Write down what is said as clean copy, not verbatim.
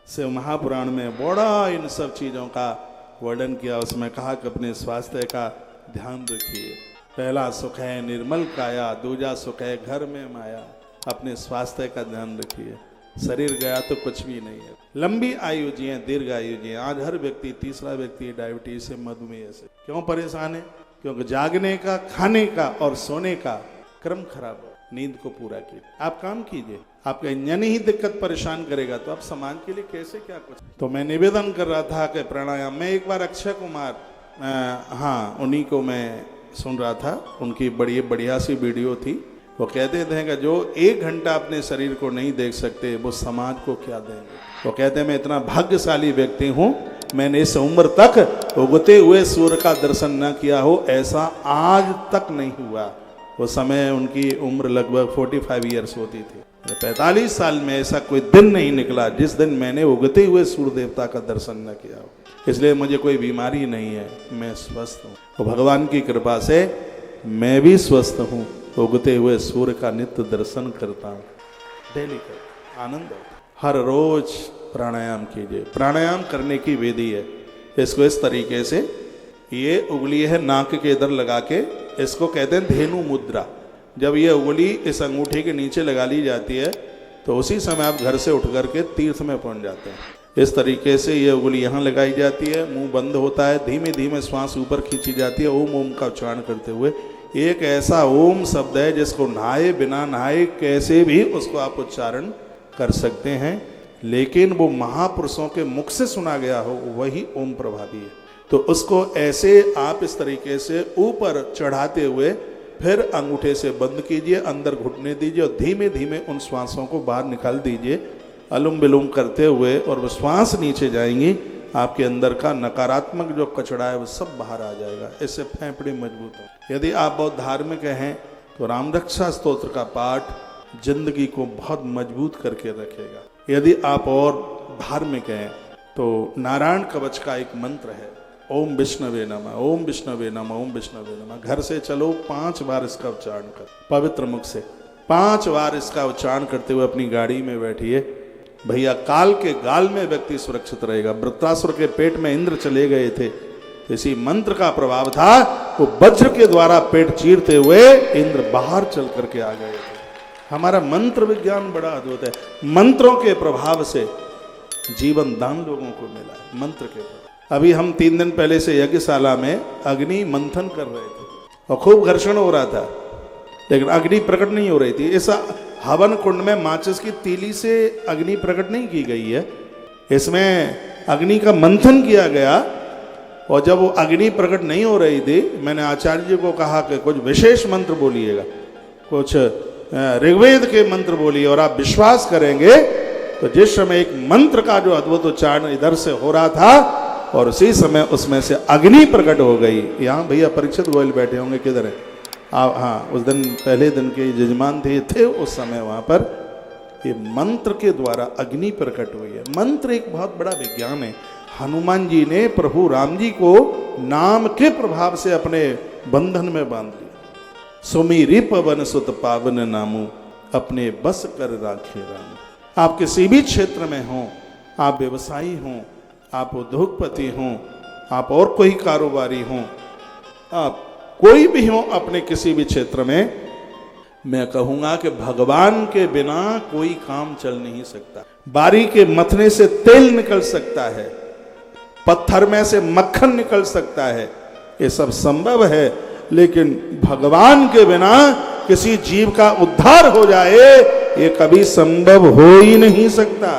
शिव महापुराण में बड़ा इन सब चीज़ों का वर्णन किया। उसमें कहा कि अपने स्वास्थ्य का ध्यान रखिए। पहला सुख है निर्मल काया, दूजा सुख है घर में माया। अपने स्वास्थ्य का ध्यान रखिए। शरीर गया तो कुछ भी नहीं है। लंबी आयु जिए, दीर्घ आयु जिए। आज हर व्यक्ति, तीसरा व्यक्ति डायबिटीज से, मधुमेह से क्यों परेशान है? क्योंकि जागने का, खाने का और सोने का क्रम खराब हो। नींद को पूरा कीजिए। आप काम कीजिए। आपका इंजन ही दिक्कत परेशान करेगा तो आप समाज के लिए कैसे क्या कुछ। तो मैं निवेदन कर रहा था कि प्राणायाम में एक बार अक्षय कुमार, हाँ उन्हीं को मैं सुन रहा था, उनकी बड़ी बढ़िया सी वीडियो थी। वो कहते थे कि जो 1 घंटा अपने शरीर को नहीं देख सकते वो समाज को क्या देंगे। वो कहते हैं मैं इतना भाग्यशाली व्यक्ति हूँ, मैंने इस उम्र तक उगते हुए सूर्य का दर्शन न किया हो, ऐसा आज तक नहीं हुआ। वो समय उनकी उम्र लगभग 45 ईयर्स होती थी। 45 साल में ऐसा कोई दिन नहीं निकला जिस दिन मैंने उगते हुए सूर्य देवता का दर्शन न किया हो। इसलिए मुझे कोई बीमारी नहीं है, मैं स्वस्थ हूँ। तो भगवान की कृपा से मैं भी स्वस्थ हूँ। उगते हुए सूर्य का नित्य दर्शन करता हूँ। डेली कर आनंद हो। हर रोज प्राणायाम कीजिए। प्राणायाम करने की विधि है। इसको इस तरीके से, ये उंगली है नाक के इधर लगा के, इसको कहते हैं धेनु मुद्रा। जब ये उंगली इस अंगूठे के नीचे लगा ली जाती है तो उसी समय आप घर से उठ करके तीर्थ में पहुंच जाते हैं। इस तरीके से ये उंगली यहाँ लगाई जाती है, मुंह बंद होता है, धीमे धीमे श्वास ऊपर खींची जाती है। ओम ओम का उच्चारण करते हुए, एक ऐसा ओम शब्द है जिसको नहाए बिना नहाए कैसे भी उसको आप उच्चारण कर सकते हैं, लेकिन वो महापुरुषों के मुख से सुना गया हो वही ओम प्रभावी है। तो उसको ऐसे आप इस तरीके से ऊपर चढ़ाते हुए फिर अंगूठे से बंद कीजिए, अंदर घुटने दीजिए और धीमे धीमे उन श्वासों को बाहर निकाल दीजिए अनुलोम विलोम करते हुए। और वो श्वास नीचे जाएंगी, आपके अंदर का नकारात्मक जो कचरा है वो सब बाहर आ जाएगा। इससे फेफड़े मजबूत हो। यदि आप बहुत धार्मिक हैं तो राम रक्षा स्तोत्र का पाठ जिंदगी को बहुत मजबूत करके रखेगा। यदि आप और धार्मिक हैं तो नारायण कवच का एक मंत्र है, ओम विष्णवे नमः, ओम विष्णवे नमः, ओम विष्णवे नमः। घर से चलो 5 बार इसका उच्चारण कर, पवित्र मुख से 5 बार इसका उच्चारण करते हुए अपनी गाड़ी में बैठिए। भैया काल के गाल में व्यक्ति सुरक्षित रहेगा। वृत्रासुर के पेट में इंद्र चले गए थे, इसी मंत्र का प्रभाव था। वो वज्र के द्वारा पेट चीरते हुए इंद्र बाहर चल करके आ गए थे। हमारा मंत्र विज्ञान बड़ा अद्भुत है। मंत्रों के प्रभाव से जीवन दान लोगों को मिला है, मंत्र के प्रभाव। अभी हम 3 दिन पहले से यज्ञशाला में अग्नि मंथन कर रहे थे और खूब घर्षण हो रहा था, लेकिन अग्नि प्रकट नहीं हो रही थी। इस हवन कुंड में माचिस की तीली से अग्नि प्रकट नहीं की गई है, इसमें अग्नि का मंथन किया गया। और जब वो अग्नि प्रकट नहीं हो रही थी, मैंने आचार्य जी को कहा कि कुछ विशेष मंत्र बोलिएगा, कुछ ऋग्वेद के मंत्र बोलिए। और आप विश्वास करेंगे तो जिस समय एक मंत्र का जो अद्भुत उच्चारण इधर से हो रहा था और उसी समय उसमें से अग्नि प्रकट हो गई। यहाँ भैया परीक्षित गोयल बैठे होंगे, किधर है आप? हाँ, उस दिन पहले दिन के यजमान थे उस समय वहाँ पर। ये मंत्र के द्वारा अग्नि प्रकट हुई है। मंत्र एक बहुत बड़ा विज्ञान है। हनुमान जी ने प्रभु राम जी को नाम के प्रभाव से अपने बंधन में बांध लिया। सुमिरि पवन सुत पावन नामू, अपने बस कर राखे राम। आप किसी भी क्षेत्र में हों, आप व्यवसायी हों, आप उद्योगपति हों, आप और कोई कारोबारी हों, आप कोई भी हो अपने किसी भी क्षेत्र में, मैं कहूँगा कि भगवान के बिना कोई काम चल नहीं सकता। बारी के मथने से तेल निकल सकता है, पत्थर में से मक्खन निकल सकता है, ये सब संभव है। लेकिन भगवान के बिना किसी जीव का उद्धार हो जाए ये कभी संभव हो ही नहीं सकता।